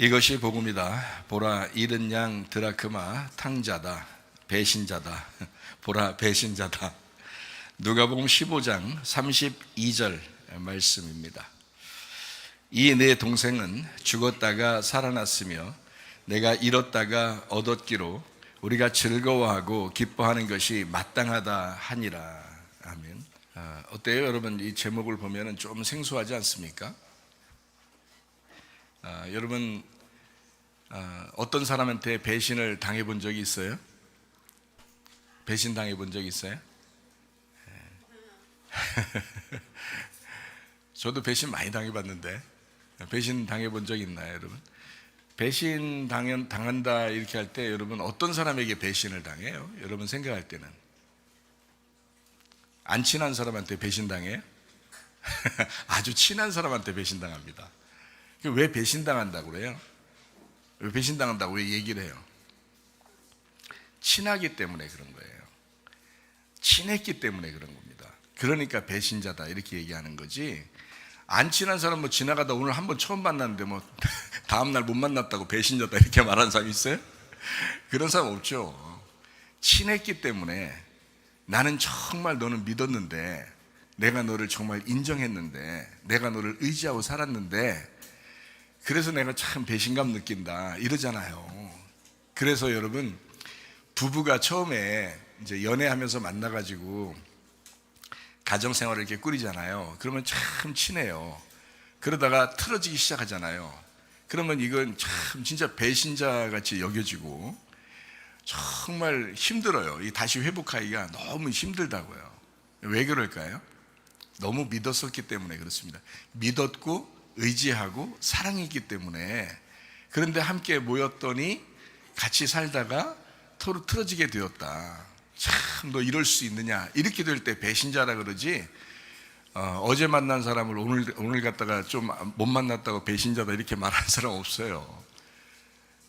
이것이 복음이다. 보라, 이른 양 드라크마 탕자다. 배신자다. 보라, 배신자다. 누가복음 15장 32절 말씀입니다. 이 내 동생은 죽었다가 살아났으며 내가 잃었다가 얻었기로 우리가 즐거워하고 기뻐하는 것이 마땅하다 하니라. 아멘. 어때요? 여러분, 이 제목을 보면 좀 생소하지 않습니까? 여러분, 어떤 사람한테 배신을 당해본 적이 있어요? 배신 당해본 적이 있어요? 저도 배신 많이 당해봤는데, 배신 당해본 적 있나요, 여러분? 배신 당한다 이렇게 할 때 여러분 어떤 사람에게 배신을 당해요? 여러분 생각할 때는 안 친한 사람한테 배신 당해요? 아주 친한 사람한테 배신 당합니다. 왜 배신당한다고 그래요? 왜 배신당한다고 왜 얘기를 해요? 친하기 때문에 그런 거예요. 친했기 때문에 그런 겁니다. 그러니까 배신자다 이렇게 얘기하는 거지. 안 친한 사람 뭐 지나가다 오늘 한번 처음 만났는데 뭐 다음날 못 만났다고 배신자다 이렇게 말하는 사람 있어요? 그런 사람 없죠. 친했기 때문에 나는 정말 너는 믿었는데, 내가 너를 정말 인정했는데, 내가 너를 의지하고 살았는데, 그래서 내가 참 배신감 느낀다 이러잖아요. 그래서 여러분, 부부가 처음에 이제 연애하면서 만나가지고 가정생활을 이렇게 꾸리잖아요. 그러면 참 친해요. 그러다가 틀어지기 시작하잖아요. 그러면 이건 참 진짜 배신자 같이 여겨지고 정말 힘들어요. 이 다시 회복하기가 너무 힘들다고요. 왜 그럴까요? 너무 믿었었기 때문에 그렇습니다. 믿었고 의지하고 사랑했기 때문에. 그런데 함께 모였더니 같이 살다가 서로 틀어지게 되었다. 참 너 이럴 수 있느냐 이렇게 될 때 배신자라 그러지, 어제 만난 사람을 오늘 갔다가 좀 못 만났다고 배신자다 이렇게 말하는 사람 없어요.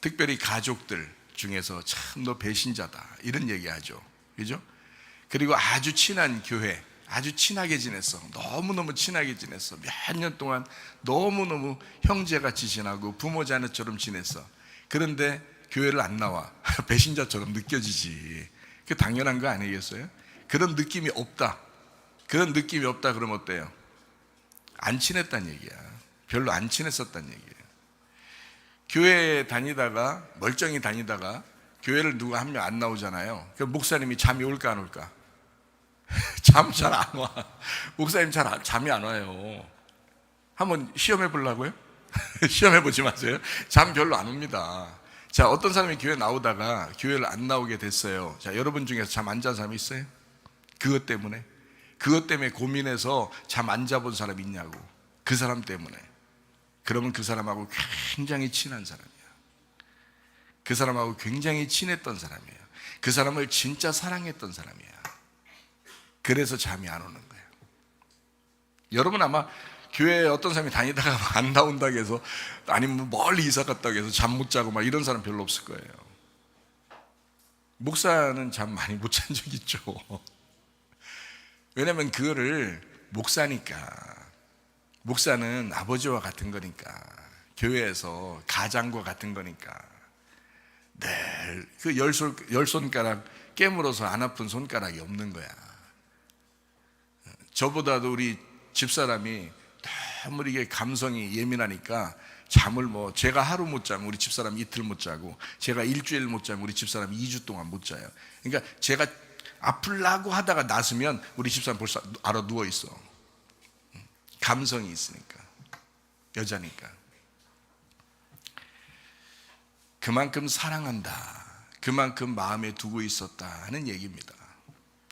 특별히 가족들 중에서 참 너 배신자다 이런 얘기하죠. 그죠? 그리고 아주 친한 교회, 아주 친하게 지냈어. 너무너무 친하게 지냈어. 몇 년 동안 너무너무 형제같이 지내고 부모 자녀처럼 지냈어. 그런데 교회를 안 나와. 배신자처럼 느껴지지. 그게 당연한 거 아니겠어요? 그런 느낌이 없다. 그런 느낌이 없다 그러면 어때요? 안 친했다는 얘기야. 별로 안 친했었다는 얘기예요. 교회 다니다가 멀쩡히 다니다가 교회를 누가 한 명 안 나오잖아요. 그 목사님이 잠이 올까 안 올까? 잠 잘 안 와. 목사님 잠이 안 와요. 한번 시험해 보려고요? 시험해 보지 마세요. 잠 별로 안 옵니다. 자, 어떤 사람이 교회 나오다가 교회를 안 나오게 됐어요. 자, 여러분 중에서 잠 안 잔 사람 있어요? 그것 때문에 고민해서 잠 안 자본 사람 있냐고. 그 사람 때문에. 그러면 그 사람하고 굉장히 친한 사람이야. 그 사람하고 굉장히 친했던 사람이에요. 그 사람을 진짜 사랑했던 사람이야. 그래서 잠이 안 오는 거예요. 여러분 아마 교회에 어떤 사람이 다니다가 안 나온다고 해서, 아니면 멀리 이사 갔다고 해서 잠 못 자고 막 이런 사람 별로 없을 거예요. 목사는 잠 많이 못 잔 적 있죠. 왜냐면 그거를 목사는 아버지와 같은 거니까, 교회에서 가장과 같은 거니까 늘 그 열 손가락 깨물어서 안 아픈 손가락이 없는 거야. 저보다도 우리 집사람이 너무 이게 감성이 예민하니까 잠을 제가 하루 못 자면 우리 집사람 이틀 못 자고, 제가 일주일 못 자면 우리 집사람 2주 동안 못 자요. 그러니까 제가 아플라고 하다가 나서면 우리 집사람 벌써 알아 누워 있어. 감성이 있으니까, 여자니까. 그만큼 사랑한다, 그만큼 마음에 두고 있었다 하는 얘기입니다.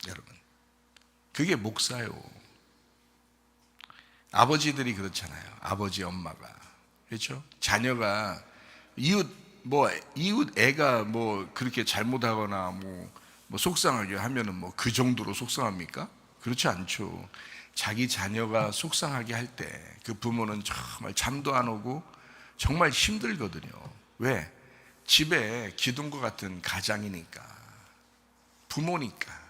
여러분, 그게 목사요. 아버지들이 그렇잖아요. 아버지, 엄마가. 그렇죠? 자녀가 이웃 애가 그렇게 잘못하거나 속상하게 하면은 그 정도로 속상합니까? 그렇지 않죠. 자기 자녀가 속상하게 할 때 그 부모는 정말 잠도 안 오고 정말 힘들거든요. 왜? 집에 기둥과 같은 가장이니까, 부모니까.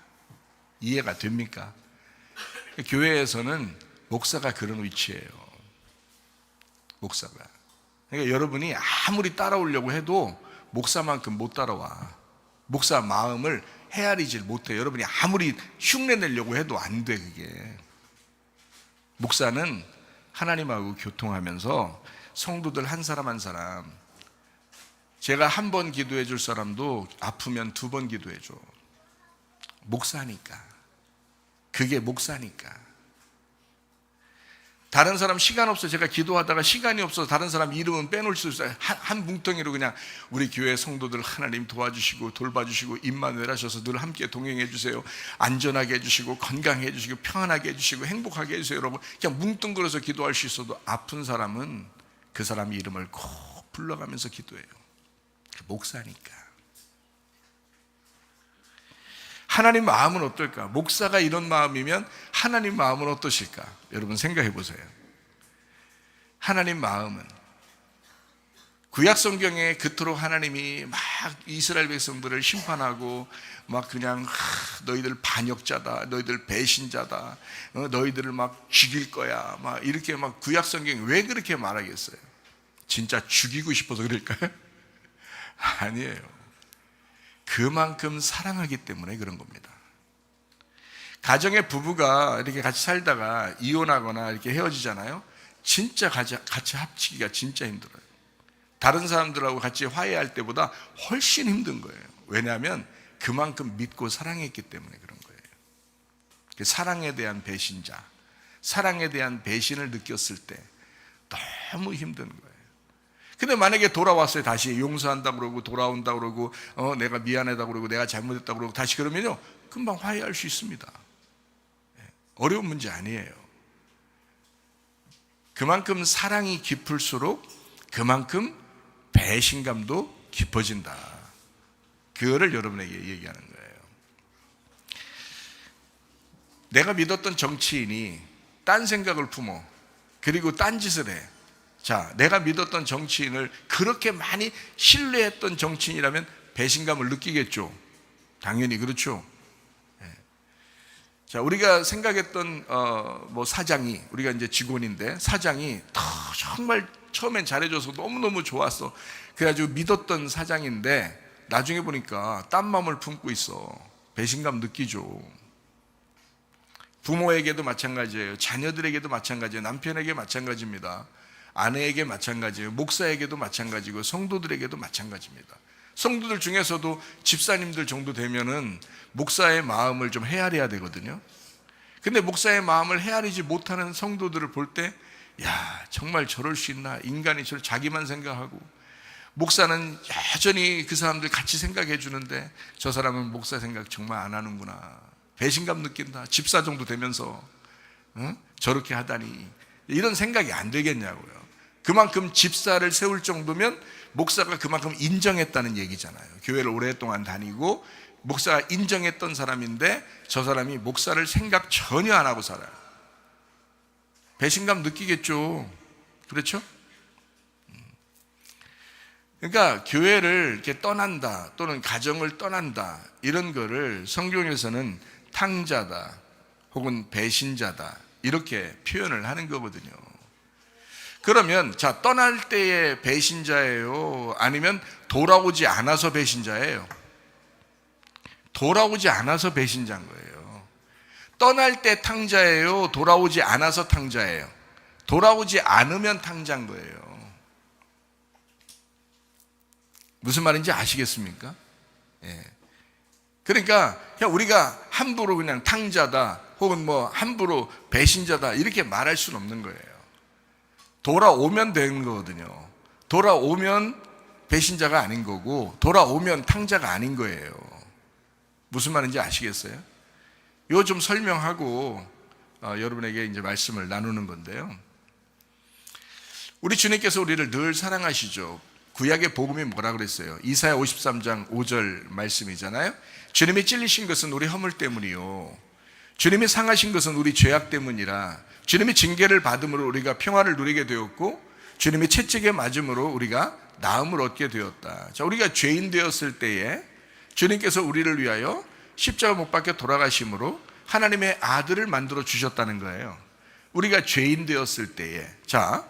이해가 됩니까? 교회에서는 목사가 그런 위치예요. 목사가 그러니까 여러분이 아무리 따라오려고 해도 목사만큼 못 따라와. 목사 마음을 헤아리질 못해. 여러분이 아무리 흉내 내려고 해도 안 돼. 그게 목사는 하나님하고 교통하면서 성도들 한 사람 한 사람, 제가 한 번 기도해 줄 사람도 아프면 2번 기도해 줘. 목사니까. 그게 목사니까. 다른 사람 시간 없어. 제가 기도하다가 시간이 없어서 다른 사람 이름은 빼놓을 수 있어요. 한 뭉텅이로 그냥 우리 교회 성도들 하나님 도와주시고 돌봐주시고 임마누엘 하셔서 늘 함께 동행해 주세요. 안전하게 해주시고 건강해 주시고 평안하게 해주시고 행복하게 해주세요. 여러분 그냥 뭉뚱그려서 기도할 수 있어도 아픈 사람은 그 사람 이름을 꼭 불러가면서 기도해요. 목사니까. 하나님 마음은 어떨까? 목사가 이런 마음이면 하나님 마음은 어떠실까? 여러분 생각해 보세요. 하나님 마음은 구약 성경에 그토록 하나님이 막 이스라엘 백성들을 심판하고 막 그냥 너희들 반역자다, 너희들 배신자다, 너희들을 막 죽일 거야, 막 이렇게 막 구약 성경이 왜 그렇게 말하겠어요? 진짜 죽이고 싶어서 그럴까요? 아니에요. 그만큼 사랑하기 때문에 그런 겁니다. 가정의 부부가 이렇게 같이 살다가 이혼하거나 이렇게 헤어지잖아요. 진짜 같이 합치기가 진짜 힘들어요. 다른 사람들하고 같이 화해할 때보다 훨씬 힘든 거예요. 왜냐하면 그만큼 믿고 사랑했기 때문에 그런 거예요. 사랑에 대한 배신자, 사랑에 대한 배신을 느꼈을 때 너무 힘든 거예요. 근데 만약에 돌아왔어요. 다시 용서한다 그러고 돌아온다 그러고 내가 미안하다 그러고 내가 잘못했다 그러고 다시 그러면요 금방 화해할 수 있습니다. 어려운 문제 아니에요. 그만큼 사랑이 깊을수록 그만큼 배신감도 깊어진다. 그거를 여러분에게 얘기하는 거예요. 내가 믿었던 정치인이 딴 생각을 품어 그리고 딴 짓을 해. 자, 내가 믿었던 정치인을 그렇게 많이 신뢰했던 정치인이라면 배신감을 느끼겠죠. 당연히 그렇죠. 자, 우리가 생각했던 뭐 사장이, 우리가 이제 직원인데 사장이 정말 처음엔 잘해줘서 너무너무 좋았어. 그래가지고 믿었던 사장인데 나중에 보니까 딴 마음을 품고 있어. 배신감 느끼죠. 부모에게도 마찬가지예요. 자녀들에게도 마찬가지예요. 남편에게 마찬가지입니다. 아내에게 마찬가지예요. 목사에게도 마찬가지고 성도들에게도 마찬가지입니다. 성도들 중에서도 집사님들 정도 되면은 목사의 마음을 좀 헤아려야 되거든요. 근데 목사의 마음을 헤아리지 못하는 성도들을 볼 때 야, 정말 저럴 수 있나? 인간이 저를 자기만 생각하고 목사는 여전히 그 사람들 같이 생각해 주는데 저 사람은 목사 생각 정말 안 하는구나. 배신감 느낀다. 집사 정도 되면서 저렇게 하다니. 이런 생각이 안 되겠냐고요. 그만큼 집사를 세울 정도면 목사가 그만큼 인정했다는 얘기잖아요. 교회를 오랫동안 다니고 목사가 인정했던 사람인데 저 사람이 목사를 생각 전혀 안 하고 살아요. 배신감 느끼겠죠. 그렇죠? 그러니까 교회를 이렇게 떠난다 또는 가정을 떠난다 이런 거를 성경에서는 탕자다 혹은 배신자다 이렇게 표현을 하는 거거든요. 그러면 자, 떠날 때의 배신자예요? 아니면 돌아오지 않아서 배신자예요? 돌아오지 않아서 배신자인 거예요. 떠날 때 탕자예요? 돌아오지 않아서 탕자예요? 돌아오지 않으면 탕자인 거예요. 무슨 말인지 아시겠습니까? 예. 그러니까 그냥 우리가 함부로 그냥 탕자다 혹은 뭐 함부로 배신자다 이렇게 말할 수는 없는 거예요. 돌아오면 되는 거거든요. 돌아오면 배신자가 아닌 거고 돌아오면 탕자가 아닌 거예요. 무슨 말인지 아시겠어요? 이거 좀 설명하고 여러분에게 이제 말씀을 나누는 건데요. 우리 주님께서 우리를 늘 사랑하시죠. 구약의 복음이 뭐라 그랬어요? 이사야 53장 5절 말씀이잖아요. 주님이 찔리신 것은 우리 허물 때문이요 주님이 상하신 것은 우리 죄악 때문이라. 주님이 징계를 받음으로 우리가 평화를 누리게 되었고 주님이 채찍에 맞음으로 우리가 나음을 얻게 되었다. 자, 우리가 죄인 되었을 때에 주님께서 우리를 위하여 십자가 못 박혀 돌아가심으로 하나님의 아들을 만들어 주셨다는 거예요. 우리가 죄인 되었을 때에 자,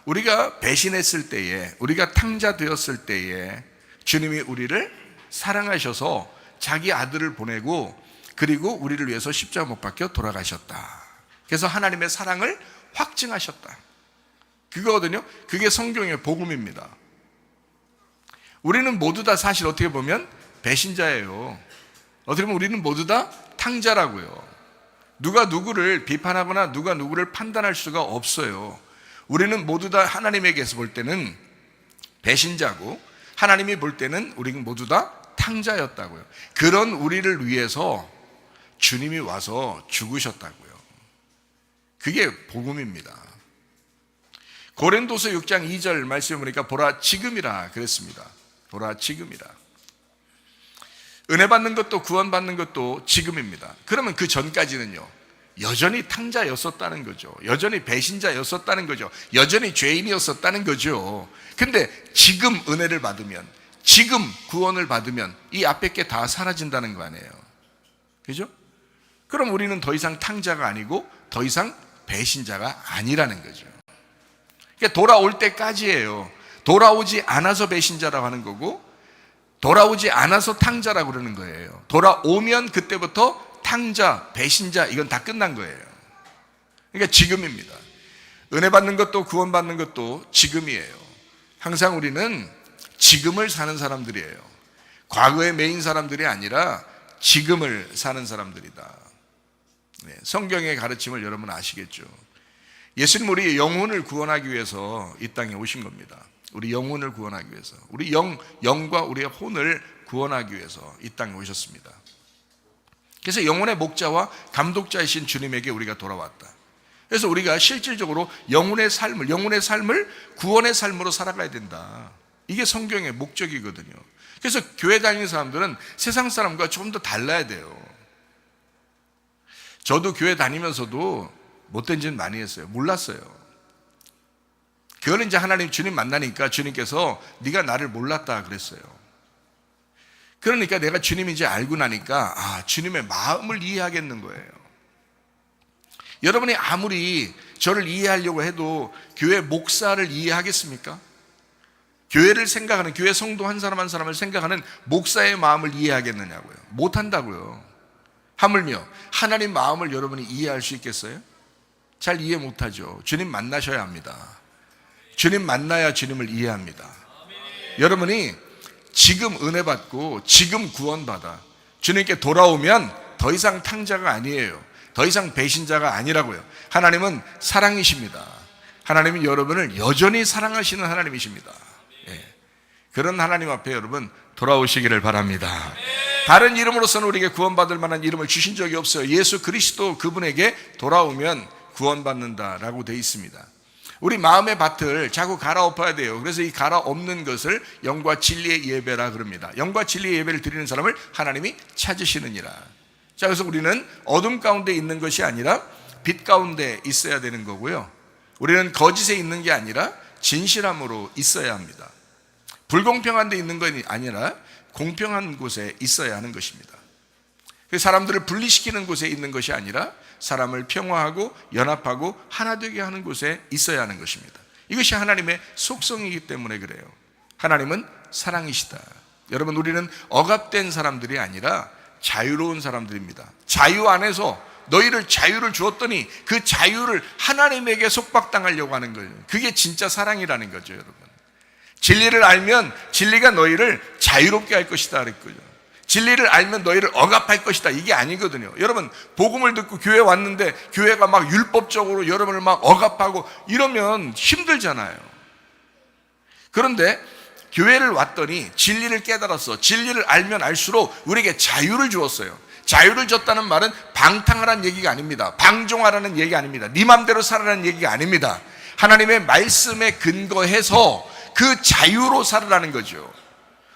우리가 배신했을 때에, 우리가 탕자 되었을 때에 주님이 우리를 사랑하셔서 자기 아들을 보내고 그리고 우리를 위해서 십자가 못 박혀 돌아가셨다. 그래서 하나님의 사랑을 확증하셨다. 그거거든요. 그게 성경의 복음입니다. 우리는 모두 다 사실 어떻게 보면 배신자예요. 어떻게 보면 우리는 모두 다 탕자라고요. 누가 누구를 비판하거나 누가 누구를 판단할 수가 없어요. 우리는 모두 다 하나님에게서 볼 때는 배신자고 하나님이 볼 때는 우리는 모두 다 탕자였다고요. 그런 우리를 위해서 주님이 와서 죽으셨다고요. 그게 복음입니다. 고린도서 6장 2절 말씀을 보니까 보라 지금이라 그랬습니다. 보라 지금이라. 은혜 받는 것도 구원받는 것도 지금입니다. 그러면 그 전까지는요, 여전히 탕자였었다는 거죠. 여전히 배신자였었다는 거죠. 여전히 죄인이었었다는 거죠. 근데 지금 은혜를 받으면, 지금 구원을 받으면 이 앞에 게 다 사라진다는 거 아니에요. 그죠? 그럼 우리는 더 이상 탕자가 아니고 더 이상 배신자가 아니라는 거죠. 그러니까 돌아올 때까지예요. 돌아오지 않아서 배신자라고 하는 거고 돌아오지 않아서 탕자라고 그러는 거예요. 돌아오면 그때부터 탕자, 배신자 이건 다 끝난 거예요. 그러니까 지금입니다. 은혜 받는 것도 구원받는 것도 지금이에요. 항상 우리는 지금을 사는 사람들이에요. 과거에 매인 사람들이 아니라 지금을 사는 사람들이다. 네, 성경의 가르침을 여러분 아시겠죠? 예수님 우리 영혼을 구원하기 위해서 이 땅에 오신 겁니다. 우리 영혼을 구원하기 위해서, 우리 영과 우리의 혼을 구원하기 위해서 이 땅에 오셨습니다. 그래서 영혼의 목자와 감독자이신 주님에게 우리가 돌아왔다. 그래서 우리가 실질적으로 영혼의 삶을 구원의 삶으로 살아가야 된다. 이게 성경의 목적이거든요. 그래서 교회 다니는 사람들은 세상 사람과 좀 더 달라야 돼요. 저도 교회 다니면서도 못된 짓 많이 했어요. 몰랐어요. 그거는 이제 하나님 주님 만나니까 주님께서 네가 나를 몰랐다 그랬어요. 그러니까 내가 주님인지 알고 나니까 주님의 마음을 이해하겠는 거예요. 여러분이 아무리 저를 이해하려고 해도 교회 목사를 이해하겠습니까? 교회를 생각하는, 교회 성도 한 사람 한 사람을 생각하는 목사의 마음을 이해하겠느냐고요. 못한다고요. 하물며 하나님 마음을 여러분이 이해할 수 있겠어요? 잘 이해 못하죠. 주님 만나셔야 합니다. 주님 만나야 주님을 이해합니다. 여러분이 지금 은혜 받고 지금 구원받아 주님께 돌아오면 더 이상 탕자가 아니에요. 더 이상 배신자가 아니라고요. 하나님은 사랑이십니다. 하나님은 여러분을 여전히 사랑하시는 하나님이십니다. 예. 그런 하나님 앞에 여러분 돌아오시기를 바랍니다. 다른 이름으로서는 우리에게 구원받을 만한 이름을 주신 적이 없어요. 예수 그리스도 그분에게 돌아오면 구원받는다라고 되어 있습니다. 우리 마음의 밭을 자꾸 갈아엎어야 돼요. 그래서 이 갈아엎는 것을 영과 진리의 예배라 그럽니다. 영과 진리의 예배를 드리는 사람을 하나님이 찾으시느니라. 자, 그래서 우리는 어둠 가운데 있는 것이 아니라 빛 가운데 있어야 되는 거고요. 우리는 거짓에 있는 게 아니라 진실함으로 있어야 합니다. 불공평한 데 있는 것이 아니라 공평한 곳에 있어야 하는 것입니다. 사람들을 분리시키는 곳에 있는 것이 아니라 사람을 평화하고 연합하고 하나 되게 하는 곳에 있어야 하는 것입니다. 이것이 하나님의 속성이기 때문에 그래요. 하나님은 사랑이시다. 여러분, 우리는 억압된 사람들이 아니라 자유로운 사람들입니다. 자유 안에서 너희를 자유를 주었더니 그 자유를 하나님에게 속박당하려고 하는 거예요. 그게 진짜 사랑이라는 거죠, 여러분. 진리를 알면 진리가 너희를 자유롭게 할 것이다 그랬거든요. 진리를 알면 너희를 억압할 것이다, 이게 아니거든요. 여러분, 복음을 듣고 교회 왔는데 교회가 막 율법적으로 여러분을 막 억압하고 이러면 힘들잖아요. 그런데 교회를 왔더니 진리를 깨달았어. 진리를 알면 알수록 우리에게 자유를 주었어요. 자유를 줬다는 말은 방탕하라는 얘기가 아닙니다. 방종하라는 얘기 아닙니다. 네 맘대로 살아라는 얘기가 아닙니다. 하나님의 말씀에 근거해서 그 자유로 살아라는 거죠.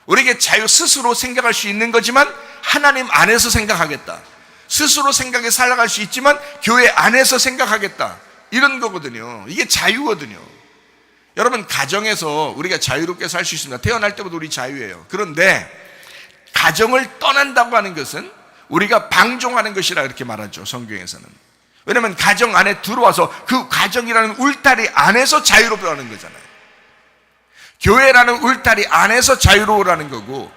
우리에게 자유, 스스로 생각할 수 있는 거지만 하나님 안에서 생각하겠다. 스스로 생각해 살아갈 수 있지만 교회 안에서 생각하겠다, 이런 거거든요. 이게 자유거든요. 여러분, 가정에서 우리가 자유롭게 살 수 있습니다. 태어날 때부터 우리 자유예요. 그런데 가정을 떠난다고 하는 것은 우리가 방종하는 것이라 이렇게 말하죠, 성경에서는. 왜냐하면 가정 안에 들어와서 그 가정이라는 울타리 안에서 자유롭다는 거잖아요. 교회라는 울타리 안에서 자유로우라는 거고,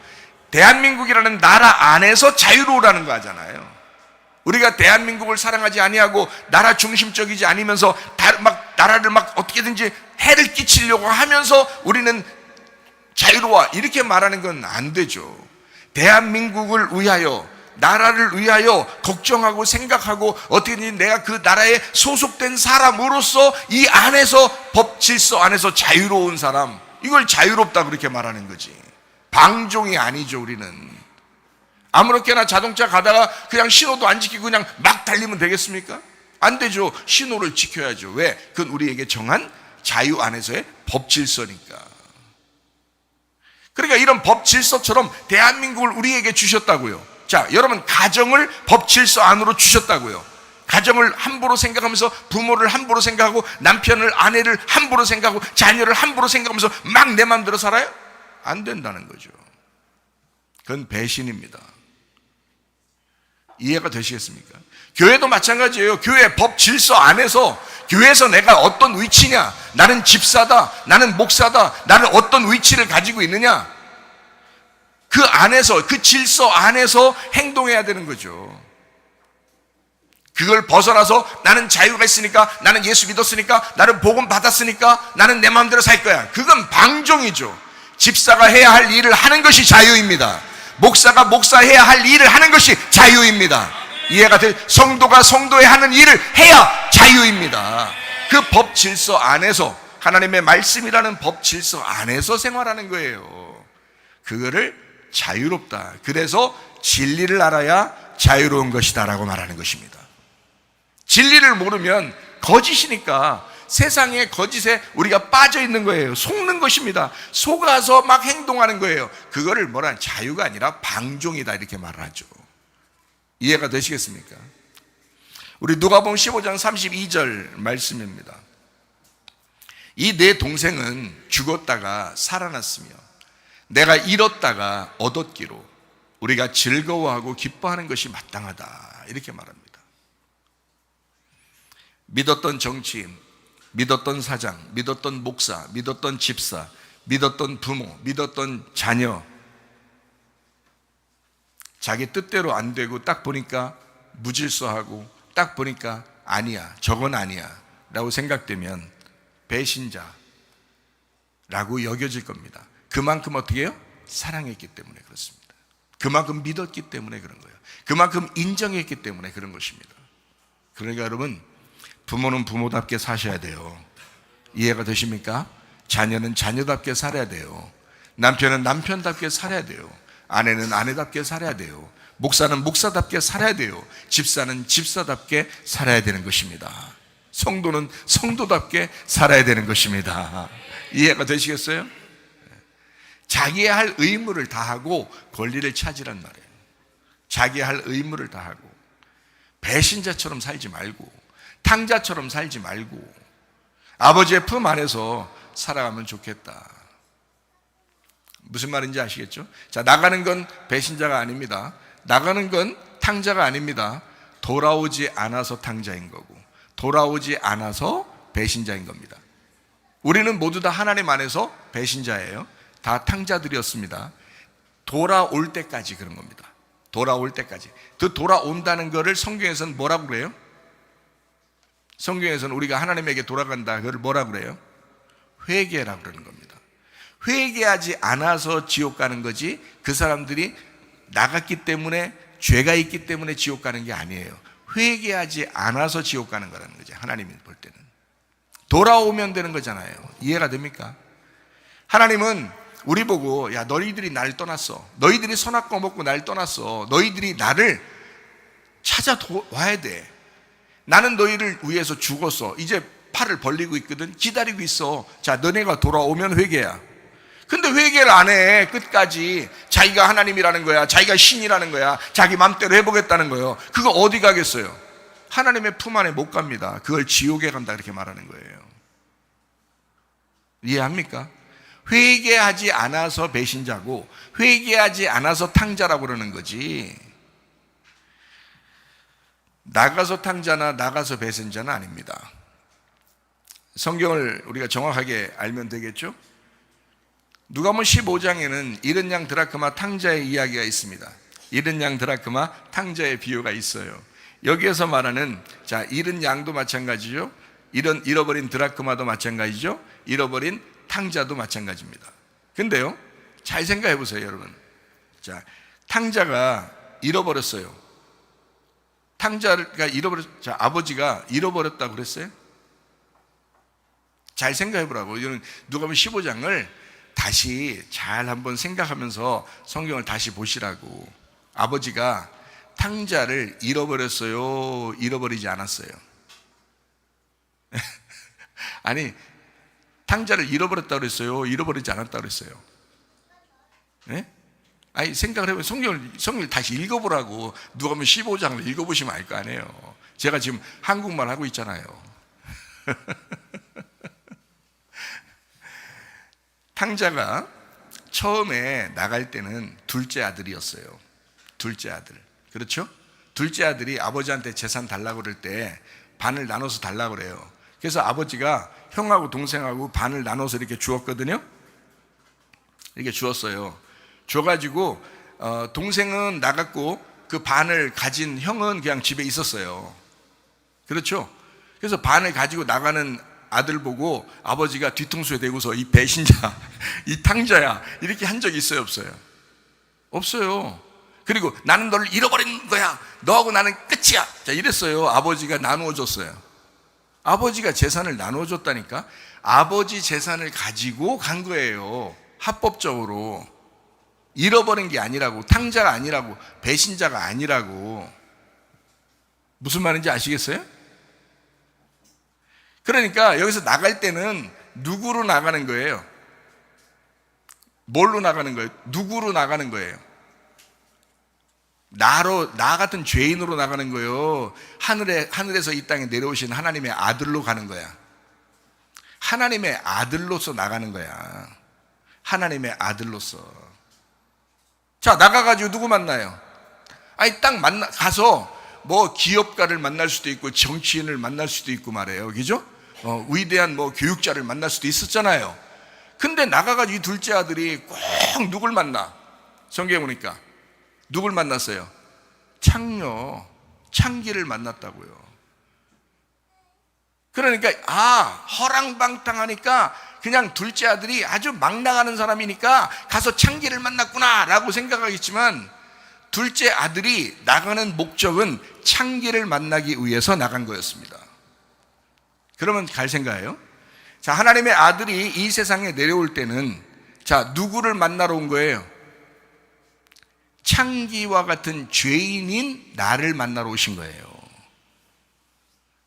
대한민국이라는 나라 안에서 자유로우라는 거 하잖아요. 우리가 대한민국을 사랑하지 아니하고 나라 중심적이지 않으면서 나라를 어떻게든지 해를 끼치려고 하면서 우리는 자유로워 이렇게 말하는 건 안 되죠. 대한민국을 위하여, 나라를 위하여 걱정하고 생각하고 어떻게든지 내가 그 나라에 소속된 사람으로서 이 안에서 법 질서 안에서 자유로운 사람, 이걸 자유롭다 그렇게 말하는 거지. 방종이 아니죠. 우리는 아무렇게나 자동차 가다가 그냥 신호도 안 지키고 그냥 막 달리면 되겠습니까? 안 되죠. 신호를 지켜야죠. 왜? 그건 우리에게 정한 자유 안에서의 법 질서니까. 그러니까 이런 법 질서처럼 대한민국을 우리에게 주셨다고요. 자, 여러분, 가정을 법 질서 안으로 주셨다고요. 가정을 함부로 생각하면서 부모를 함부로 생각하고 남편을, 아내를 함부로 생각하고 자녀를 함부로 생각하면서 막 내 마음대로 살아요? 안 된다는 거죠. 그건 배신입니다. 이해가 되시겠습니까? 교회도 마찬가지예요. 교회 법 질서 안에서, 교회에서 내가 어떤 위치냐, 나는 집사다, 나는 목사다, 나는 어떤 위치를 가지고 있느냐, 그 안에서, 그 질서 안에서 행동해야 되는 거죠. 그걸 벗어나서 나는 자유가 있으니까, 나는 예수 믿었으니까, 나는 복음 받았으니까 나는 내 마음대로 살 거야, 그건 방종이죠. 집사가 해야 할 일을 하는 것이 자유입니다. 목사가 목사해야 할 일을 하는 것이 자유입니다. 이해가 돼? 성도가 성도의 하는 일을 해야 자유입니다. 그 법 질서 안에서, 하나님의 말씀이라는 법 질서 안에서 생활하는 거예요. 그거를 자유롭다. 그래서 진리를 알아야 자유로운 것이다 라고 말하는 것입니다. 진리를 모르면 거짓이니까 세상의 거짓에 우리가 빠져 있는 거예요. 속는 것입니다. 속아서 막 행동하는 거예요. 그거를 뭐라, 자유가 아니라 방종이다 이렇게 말을 하죠. 이해가 되시겠습니까? 우리 누가복음 15장 32절 말씀입니다. 이 내 동생은 죽었다가 살아났으며 내가 잃었다가 얻었기로 우리가 즐거워하고 기뻐하는 것이 마땅하다 이렇게 말합니다. 믿었던 정치인, 믿었던 사장, 믿었던 목사, 믿었던 집사, 믿었던 부모, 믿었던 자녀, 자기 뜻대로 안 되고 딱 보니까 무질서하고 딱 보니까 아니야, 저건 아니야 라고 생각되면 배신자라고 여겨질 겁니다. 그만큼 어떻게 해요? 사랑했기 때문에 그렇습니다. 그만큼 믿었기 때문에 그런 거예요. 그만큼 인정했기 때문에 그런 것입니다. 그러니까 여러분, 부모는 부모답게 사셔야 돼요. 이해가 되십니까? 자녀는 자녀답게 살아야 돼요. 남편은 남편답게 살아야 돼요. 아내는 아내답게 살아야 돼요. 목사는 목사답게 살아야 돼요. 집사는 집사답게 살아야 되는 것입니다. 성도는 성도답게 살아야 되는 것입니다. 이해가 되시겠어요? 자기의 할 의무를 다하고 권리를 찾으란 말이에요. 자기의 할 의무를 다하고 배신자처럼 살지 말고 탕자처럼 살지 말고 아버지의 품 안에서 살아가면 좋겠다. 무슨 말인지 아시겠죠? 자, 나가는 건 배신자가 아닙니다. 나가는 건 탕자가 아닙니다. 돌아오지 않아서 탕자인 거고 돌아오지 않아서 배신자인 겁니다. 우리는 모두 다 하나님 안에서 배신자예요. 다 탕자들이었습니다. 돌아올 때까지 그런 겁니다. 돌아올 때까지. 그 돌아온다는 거를 성경에서는 뭐라고 그래요? 성경에서는 우리가 하나님에게 돌아간다, 그걸 뭐라고 그래요? 회개라고 그러는 겁니다. 회개하지 않아서 지옥 가는 거지, 그 사람들이 나갔기 때문에, 죄가 있기 때문에 지옥 가는 게 아니에요. 회개하지 않아서 지옥 가는 거라는 거죠. 하나님이 볼 때는 돌아오면 되는 거잖아요. 이해가 됩니까? 하나님은 우리 보고, 야, 너희들이 날 떠났어, 너희들이 선악과 먹고 날 떠났어, 너희들이 나를 찾아와야 돼, 나는 너희를 위해서 죽었어, 이제 팔을 벌리고 있거든, 기다리고 있어, 자, 너네가 돌아오면 회개야. 근데 회개를 안 해. 끝까지 자기가 하나님이라는 거야, 자기가 신이라는 거야, 자기 맘대로 해보겠다는 거예요. 그거 어디 가겠어요? 하나님의 품 안에 못 갑니다. 그걸 지옥에 간다 이렇게 말하는 거예요. 이해합니까? 회개하지 않아서 배신자고 회개하지 않아서 탕자라고 그러는 거지, 나가서 탕자나 나가서 배신자는 아닙니다. 성경을 우리가 정확하게 알면 되겠죠? 누가복음 15장에는 잃은 양 드라크마 탕자의 이야기가 있습니다. 잃은 양 드라크마 탕자의 비유가 있어요. 여기에서 말하는 잃은 양도 마찬가지죠. 잃어버린 드라크마도 마찬가지죠. 잃어버린 탕자도 마찬가지입니다. 근데요, 잘 생각해 보세요, 여러분. 탕자가 잃어버렸어요. 탕자가 아버지가 잃어버렸다고 그랬어요? 잘 생각해 보라고. 이거는 누가복음 15장을 다시 잘 한번 생각하면서 성경을 다시 보시라고. 아버지가 탕자를 잃어버렸어요? 잃어버리지 않았어요? 아니, 탕자를 잃어버렸다고 그랬어요? 잃어버리지 않았다고 그랬어요? 네? 아니, 생각을 해보면 성경을 다시 읽어보라고. 누가복음 15장을 읽어보시면 알 거 아니에요. 제가 지금 한국말 하고 있잖아요. 탕자가 처음에 나갈 때는 둘째 아들이었어요. 둘째 아들. 그렇죠? 둘째 아들이 아버지한테 재산 달라고 그럴 때 반을 나눠서 달라고 그래요. 그래서 아버지가 형하고 동생하고 반을 나눠서 이렇게 주었거든요. 이렇게 주었어요. 줘가지고 동생은 나갔고 그 반을 가진 형은 그냥 집에 있었어요. 그렇죠? 그래서 반을 가지고 나가는 아들 보고 아버지가 뒤통수에 대고서 이 배신자, 이 탕자야, 이렇게 한 적이 있어요, 없어요? 없어요. 그리고 나는 너를 잃어버린 거야. 너하고 나는 끝이야. 이랬어요. 아버지가 나누어 줬어요. 아버지가 재산을 나누어 줬다니까. 아버지 재산을 가지고 간 거예요. 합법적으로. 잃어버린 게 아니라고. 탕자가 아니라고. 배신자가 아니라고. 무슨 말인지 아시겠어요? 그러니까 여기서 나갈 때는 누구로 나가는 거예요? 뭘로 나가는 거예요? 누구로 나가는 거예요? 나 같은 죄인으로 나가는 거예요. 하늘에서 이 땅에 내려오신 하나님의 아들로 가는 거야. 하나님의 아들로서 나가는 거야. 하나님의 아들로서. 자, 나가가지고 누구 만나요? 아니, 가서 뭐 기업가를 만날 수도 있고 정치인을 만날 수도 있고 말이에요. 그죠? 위대한 교육자를 만날 수도 있었잖아요. 근데 나가가지고 이 둘째 아들이 꼭 누굴 만나? 성경에 보니까 누굴 만났어요? 창기를 만났다고요. 그러니까 허랑방탕하니까 그냥 둘째 아들이 아주 막 나가는 사람이니까 가서 창기를 만났구나 라고 생각하겠지만, 둘째 아들이 나가는 목적은 창기를 만나기 위해서 나간 거였습니다. 그러면 갈 생각이에요? 자, 하나님의 아들이 이 세상에 내려올 때는 누구를 만나러 온 거예요? 창기와 같은 죄인인 나를 만나러 오신 거예요.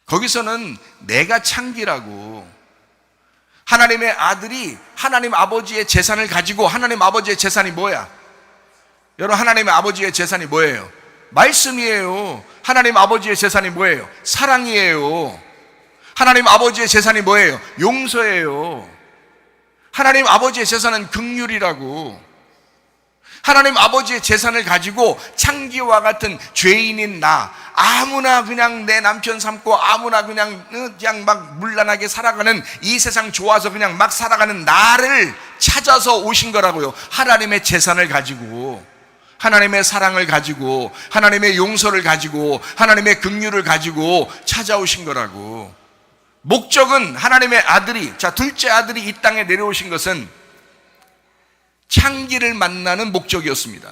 거기서는 내가 창기라고. 하나님의 아들이 하나님 아버지의 재산을 가지고, 하나님 아버지의 재산이 뭐야? 여러분, 하나님의 아버지의 재산이 뭐예요? 말씀이에요. 하나님 아버지의 재산이 뭐예요? 사랑이에요. 하나님 아버지의 재산이 뭐예요? 용서예요. 하나님 아버지의 재산은 긍휼이라고. 하나님 아버지의 재산을 가지고 창기와 같은 죄인인 나, 아무나 그냥 내 남편 삼고 아무나 그냥 막 물란하게 살아가는, 이 세상 좋아서 그냥 막 살아가는 나를 찾아서 오신 거라고요. 하나님의 재산을 가지고, 하나님의 사랑을 가지고, 하나님의 용서를 가지고, 하나님의 긍휼을 가지고 찾아오신 거라고. 목적은 하나님의 아들이, 둘째 아들이 이 땅에 내려오신 것은 창기를 만나는 목적이었습니다.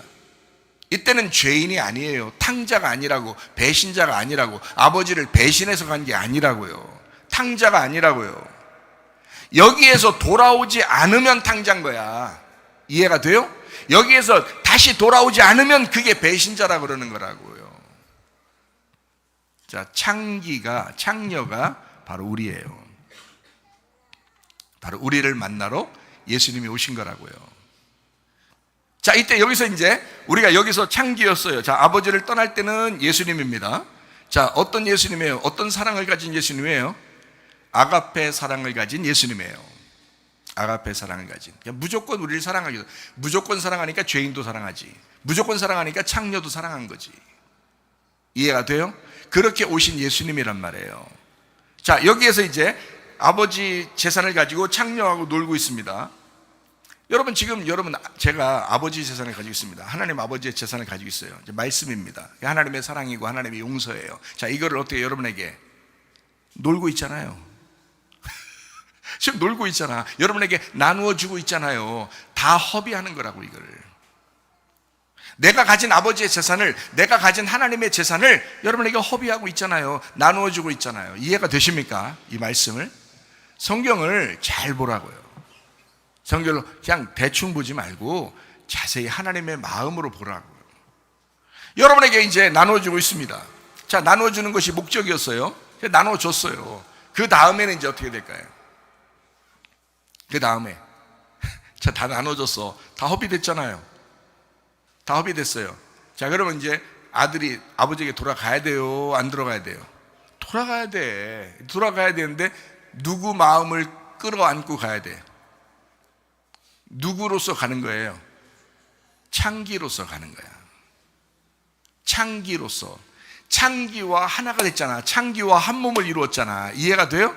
이때는 죄인이 아니에요. 탕자가 아니라고. 배신자가 아니라고. 아버지를 배신해서 간 게 아니라고요. 탕자가 아니라고요. 여기에서 돌아오지 않으면 탕자인 거야. 이해가 돼요? 여기에서 다시 돌아오지 않으면 그게 배신자라 그러는 거라고요. 창녀가 바로 우리예요. 바로 우리를 만나러 예수님이 오신 거라고요. 이때 여기서 이제 우리가 여기서 창기였어요. 아버지를 떠날 때는 예수님입니다. 어떤 예수님이에요? 어떤 사랑을 가진 예수님이에요? 아가페 사랑을 가진 예수님이에요. 아가페 사랑을 가진. 그러니까 무조건 우리를 사랑하기. 무조건 사랑하니까 죄인도 사랑하지. 무조건 사랑하니까 창녀도 사랑한 거지. 이해가 돼요? 그렇게 오신 예수님이란 말이에요. 자, 여기에서 이제 아버지 재산을 가지고 창녀하고 놀고 있습니다. 여러분, 지금 제가 아버지 재산을 가지고 있습니다. 하나님 아버지의 재산을 가지고 있어요. 이제 말씀입니다. 하나님의 사랑이고 하나님의 용서예요. 자, 이거를 어떻게 여러분에게 놀고 있잖아요. 지금 놀고 있잖아. 여러분에게 나누어 주고 있잖아요. 다 허비하는 거라고, 이거를. 내가 가진 아버지의 재산을, 내가 가진 하나님의 재산을 여러분에게 허비하고 있잖아요. 나누어 주고 있잖아요. 이해가 되십니까? 이 말씀을. 성경을 잘 보라고요. 성경을 그냥 대충 보지 말고 자세히 하나님의 마음으로 보라고요. 여러분에게 이제 나눠주고 있습니다. 자, 나눠주는 것이 목적이었어요. 나눠줬어요. 그 다음에는 이제 어떻게 될까요? 그 다음에 자, 다 나눠줬어. 다 허비됐잖아요. 다 허비됐어요. 자, 그러면 이제 아들이 아버지에게 돌아가야 돼요? 안 돌아가야 돼요? 돌아가야 돼. 돌아가야 되는데 누구 마음을 끌어안고 가야 돼? 누구로서 가는 거예요? 창기로서 가는 거야. 창기로서. 창기와 하나가 됐잖아. 창기와 한 몸을 이루었잖아. 이해가 돼요?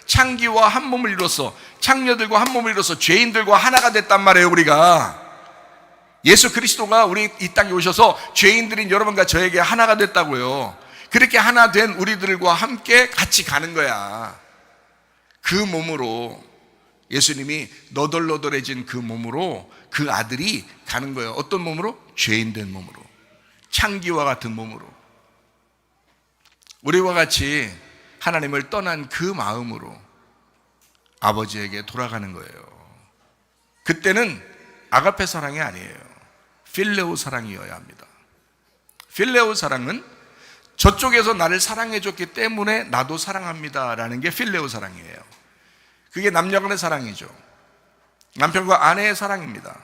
창기와 한 몸을 이뤘어. 창녀들과 한 몸을 이뤄서 죄인들과 하나가 됐단 말이에요. 우리가 예수 그리스도가 우리 이 땅에 오셔서 죄인들인 여러분과 저에게 하나가 됐다고요. 그렇게 하나 된 우리들과 함께 같이 가는 거야. 그 몸으로, 예수님이 너덜너덜해진 그 몸으로 그 아들이 가는 거예요. 어떤 몸으로? 죄인된 몸으로, 창기와 같은 몸으로. 우리와 같이 하나님을 떠난 그 마음으로 아버지에게 돌아가는 거예요. 그때는 아가페 사랑이 아니에요. 필레오 사랑이어야 합니다. 필레오 사랑은 저쪽에서 나를 사랑해 줬기 때문에 나도 사랑합니다 라는 게 필레오 사랑이에요. 그게 남녀간의 사랑이죠. 남편과 아내의 사랑입니다.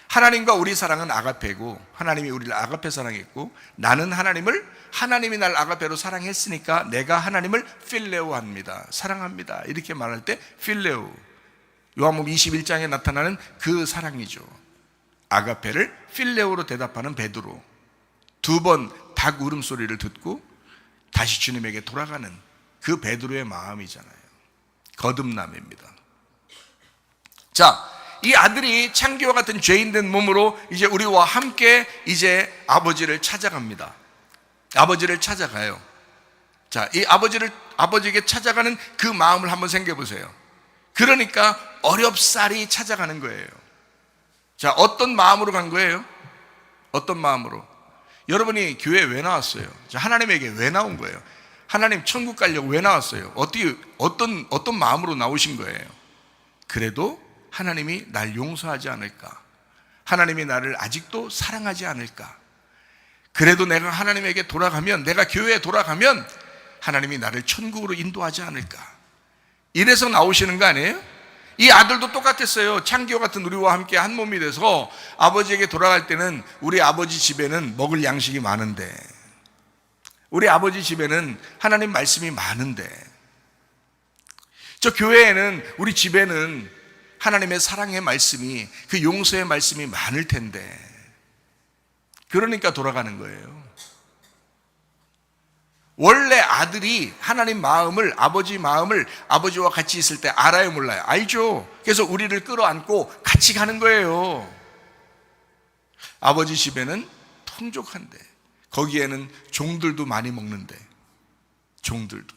하나님과 우리 사랑은 아가페고, 하나님이 우리를 아가페 사랑했고, 나는 하나님이 날 아가페로 사랑했으니까 내가 하나님을 필레오 합니다. 사랑합니다. 이렇게 말할 때 필레오, 요한복음 21장에 나타나는 그 사랑이죠. 아가페를 필레오로 대답하는 베드로, 두 번 닭 울음소리를 듣고 다시 주님에게 돌아가는 그 베드로의 마음이잖아요. 거듭남입니다. 자, 이 아들이 창기와 같은 죄인된 몸으로 이제 우리와 함께 이제 아버지를 찾아갑니다. 아버지를 찾아가요. 자, 이 아버지에게 찾아가는 그 마음을 한번 생각해 보세요. 그러니까 어렵사리 찾아가는 거예요. 자, 어떤 마음으로 간 거예요? 어떤 마음으로? 여러분이 교회에 왜 나왔어요? 자, 하나님에게 왜 나온 거예요? 하나님 천국 가려고 왜 나왔어요? 어떤 마음으로 나오신 거예요? 그래도 하나님이 날 용서하지 않을까? 하나님이 나를 아직도 사랑하지 않을까? 그래도 내가 하나님에게 돌아가면, 내가 교회에 돌아가면 하나님이 나를 천국으로 인도하지 않을까? 이래서 나오시는 거 아니에요? 이 아들도 똑같았어요. 창기와 같은 우리와 함께 한 몸이 돼서 아버지에게 돌아갈 때는 우리 아버지 집에는 먹을 양식이 많은데, 우리 아버지 집에는 하나님 말씀이 많은데, 저 교회에는, 우리 집에는 하나님의 사랑의 말씀이, 그 용서의 말씀이 많을 텐데, 그러니까 돌아가는 거예요. 원래 아들이 하나님 마음을, 아버지 마음을 아버지와 같이 있을 때 알아요, 몰라요? 알죠. 그래서 우리를 끌어안고 같이 가는 거예요. 아버지 집에는 풍족한데, 거기에는 종들도 많이 먹는데, 종들도,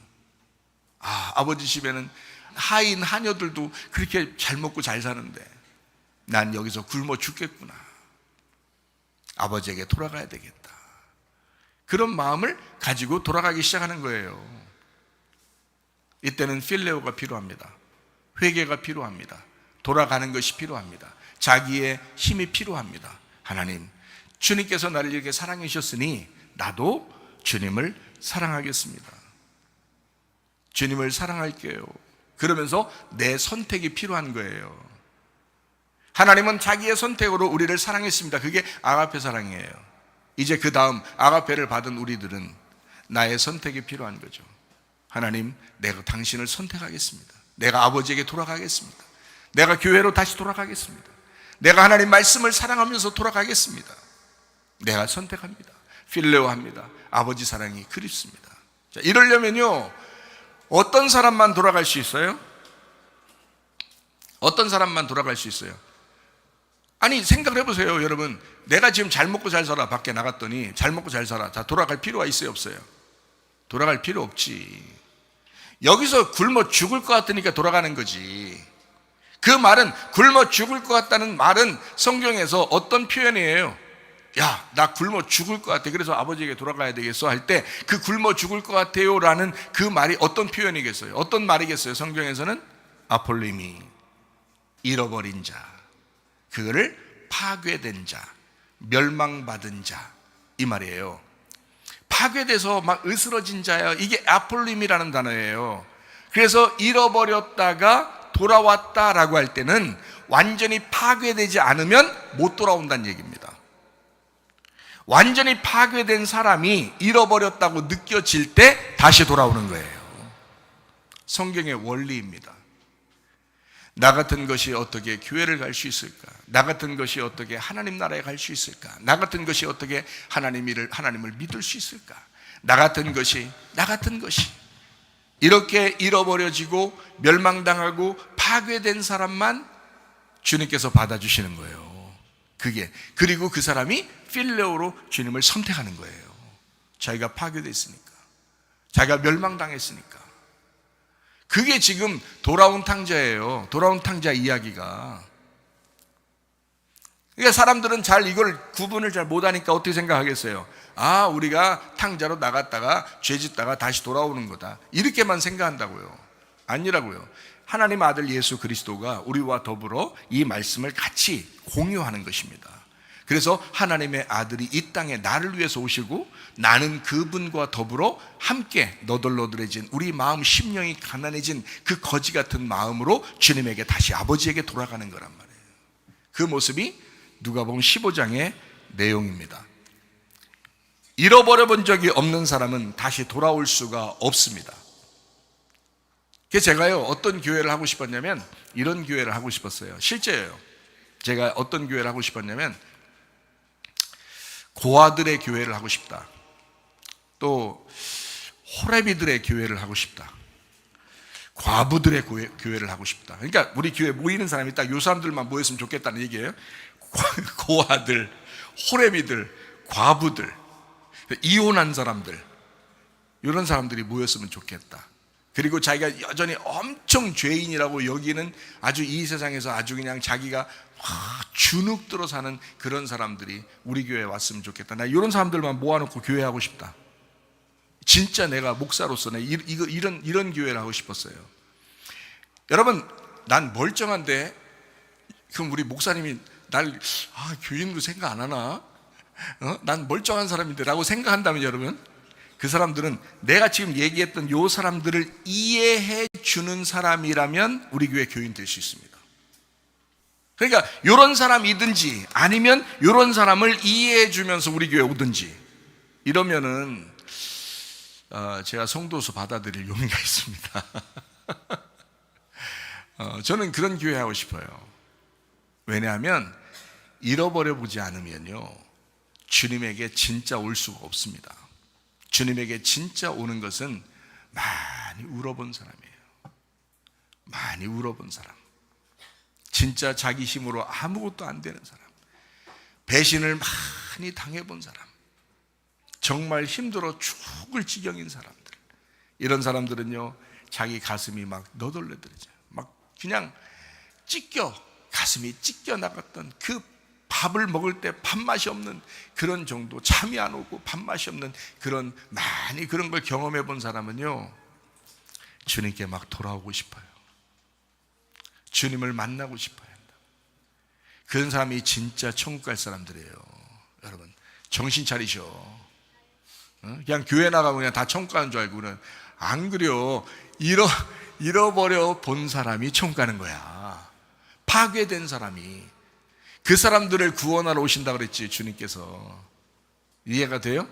아버지 집에는 하인 하녀들도 그렇게 잘 먹고 잘 사는데 난 여기서 굶어 죽겠구나. 아버지에게 돌아가야 되겠다. 그런 마음을 가지고 돌아가기 시작하는 거예요. 이때는 필레오가 필요합니다. 회개가 필요합니다. 돌아가는 것이 필요합니다. 자기의 힘이 필요합니다. 하나님, 주님께서 나를 이렇게 사랑해 주셨으니 나도 주님을 사랑하겠습니다. 주님을 사랑할게요. 그러면서 내 선택이 필요한 거예요. 하나님은 자기의 선택으로 우리를 사랑했습니다. 그게 아가페 사랑이에요. 이제 그 다음 아가페를 받은 우리들은 나의 선택이 필요한 거죠. 하나님, 내가 당신을 선택하겠습니다. 내가 아버지에게 돌아가겠습니다. 내가 교회로 다시 돌아가겠습니다. 내가 하나님 말씀을 사랑하면서 돌아가겠습니다. 내가 선택합니다. 필레오합니다. 아버지 사랑이 그립습니다. 자, 이러려면요, 어떤 사람만 돌아갈 수 있어요? 어떤 사람만 돌아갈 수 있어요? 아니, 생각을 해보세요, 여러분. 내가 지금 잘 먹고 잘 살아, 밖에 나갔더니 잘 먹고 잘 살아. 자, 돌아갈 필요가 있어요, 없어요? 돌아갈 필요 없지. 여기서 굶어 죽을 것 같으니까 돌아가는 거지. 그 말은, 굶어 죽을 것 같다는 말은 성경에서 어떤 표현이에요? 야, 나 굶어 죽을 것 같아, 그래서 아버지에게 돌아가야 되겠어 할 때 그 굶어 죽을 것 같아요 라는 그 말이 어떤 표현이겠어요? 어떤 말이겠어요? 성경에서는 아폴리미, 잃어버린 자, 그거를 파괴된 자, 멸망받은 자, 이 말이에요. 파괴돼서 막 으스러진 자야, 이게 아폴림이라는 단어예요. 그래서 잃어버렸다가 돌아왔다라고 할 때는 완전히 파괴되지 않으면 못 돌아온다는 얘기입니다. 완전히 파괴된 사람이 잃어버렸다고 느껴질 때 다시 돌아오는 거예요. 성경의 원리입니다. 나 같은 것이 어떻게 교회를 갈 수 있을까? 나 같은 것이 어떻게 하나님 나라에 갈 수 있을까? 나 같은 것이 어떻게 하나님을 믿을 수 있을까? 나 같은 것이 이렇게 잃어버려지고 멸망당하고 파괴된 사람만 주님께서 받아주시는 거예요. 그리고 그 사람이 필레오로 주님을 선택하는 거예요. 자기가 파괴됐으니까, 자기가 멸망당했으니까. 그게 지금 돌아온 탕자예요. 돌아온 탕자 이야기가. 그러니까 사람들은 잘 이걸 구분을 잘 못하니까 어떻게 생각하겠어요? 아, 우리가 탕자로 나갔다가 죄 짓다가 다시 돌아오는 거다, 이렇게만 생각한다고요. 아니라고요. 하나님 아들 예수 그리스도가 우리와 더불어 이 말씀을 같이 공유하는 것입니다. 그래서 하나님의 아들이 이 땅에 나를 위해서 오시고 나는 그분과 더불어 함께 너덜너덜해진 우리 마음, 심령이 가난해진 그 거지 같은 마음으로 주님에게 다시 아버지에게 돌아가는 거란 말이에요. 그 모습이 누가복음 15장의 내용입니다. 잃어버려 본 적이 없는 사람은 다시 돌아올 수가 없습니다. 그래서 제가요, 어떤 교회를 하고 싶었냐면 이런 교회를 하고 싶었어요. 실제예요. 제가 어떤 교회를 하고 싶었냐면 고아들의 교회를 하고 싶다, 또 호레비들의 교회를 하고 싶다, 과부들의 교회를 하고 싶다. 그러니까 우리 교회 모이는 사람이 딱 요 사람들만 모였으면 좋겠다는 얘기예요. 고아들, 호레비들, 과부들, 이혼한 사람들, 이런 사람들이 모였으면 좋겠다. 그리고 자기가 여전히 엄청 죄인이라고 여기는, 아주 이 세상에서 아주 그냥 자기가 주눅들어 사는 그런 사람들이 우리 교회에 왔으면 좋겠다. 나 이런 사람들만 모아놓고 교회하고 싶다. 진짜 내가 목사로서 이런 교회를 하고 싶었어요. 여러분, 난 멀쩡한데 그럼 우리 목사님이 교인으로 생각 안 하나? 난 멀쩡한 사람인데 라고 생각한다면, 여러분, 그 사람들은 내가 지금 얘기했던 요 사람들을 이해해 주는 사람이라면 우리 교회 교인 될 수 있습니다. 그러니까 요런 사람이든지 아니면 요런 사람을 이해해 주면서 우리 교회 오든지, 이러면은 제가 성도수 받아들일 용의가 있습니다. 저는 그런 교회 하고 싶어요. 왜냐하면 잃어버려 보지 않으면요, 주님에게 진짜 올 수가 없습니다. 주님에게 진짜 오는 것은 많이 울어본 사람이에요. 많이 울어본 사람, 진짜 자기 힘으로 아무것도 안 되는 사람, 배신을 많이 당해본 사람, 정말 힘들어 죽을 지경인 사람들, 이런 사람들은요, 자기 가슴이 막 너덜너덜해져요. 막 그냥 가슴이 찢겨 나갔던 그 밥을 먹을 때 밥맛이 없는 그런 정도, 잠이 안 오고 밥맛이 없는 그런 걸 경험해 본 사람은요, 주님께 막 돌아오고 싶어요. 주님을 만나고 싶어야 한다. 그런 사람이 진짜 천국 갈 사람들이에요. 여러분, 정신 차리셔. 그냥 교회 나가고 그냥 다 천국 가는 줄 알고, 안 그래요. 잃어버려 본 사람이 천국 가는 거야. 파괴된 사람이. 그 사람들을 구원하러 오신다 그랬지, 주님께서. 이해가 돼요?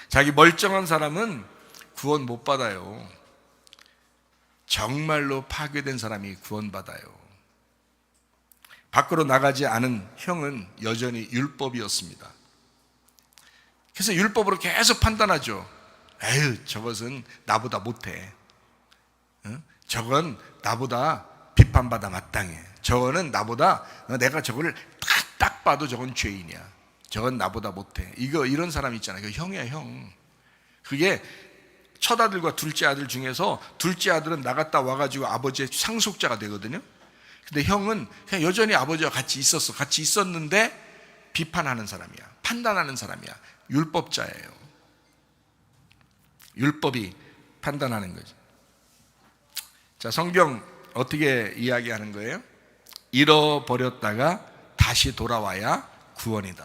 자기 멀쩡한 사람은 구원 못 받아요. 정말로 파괴된 사람이 구원받아요. 밖으로 나가지 않은 형은 여전히 율법이었습니다. 그래서 율법으로 계속 판단하죠. 에휴, 저것은 나보다 못해. 저건 나보다 비판받아 마땅해. 저거는 나보다, 내가 저거를 딱 봐도 저건 죄인이야. 저건 나보다 못해. 이런 사람 있잖아요. 그 형이야, 형. 그게 첫 아들과 둘째 아들 중에서 둘째 아들은 나갔다 와가지고 아버지의 상속자가 되거든요. 근데 형은 그냥 여전히 아버지와 같이 있었는데 비판하는 사람이야. 판단하는 사람이야. 율법자예요. 율법이 판단하는 거죠. 자, 성경 어떻게 이야기하는 거예요? 잃어버렸다가 다시 돌아와야 구원이다.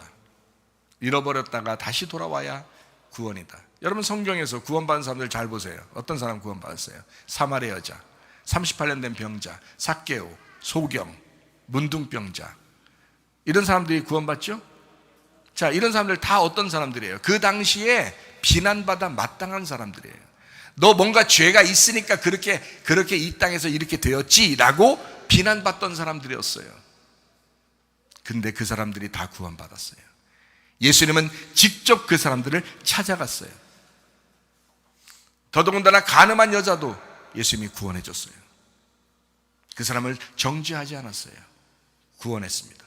잃어버렸다가 다시 돌아와야 구원이다. 여러분, 성경에서 구원받은 사람들 잘 보세요. 어떤 사람 구원받았어요? 사마리아 여자, 38년 된 병자, 삭개오, 소경, 문둥병자. 이런 사람들이 구원받죠? 자, 이런 사람들 다 어떤 사람들이에요? 그 당시에 비난받아 마땅한 사람들이에요. 너 뭔가 죄가 있으니까 그렇게 이 땅에서 이렇게 되었지라고 비난받던 사람들이었어요. 근데 그 사람들이 다 구원받았어요. 예수님은 직접 그 사람들을 찾아갔어요. 더더군다나 간음한 여자도 예수님이 구원해 줬어요. 그 사람을 정죄하지 않았어요. 구원했습니다.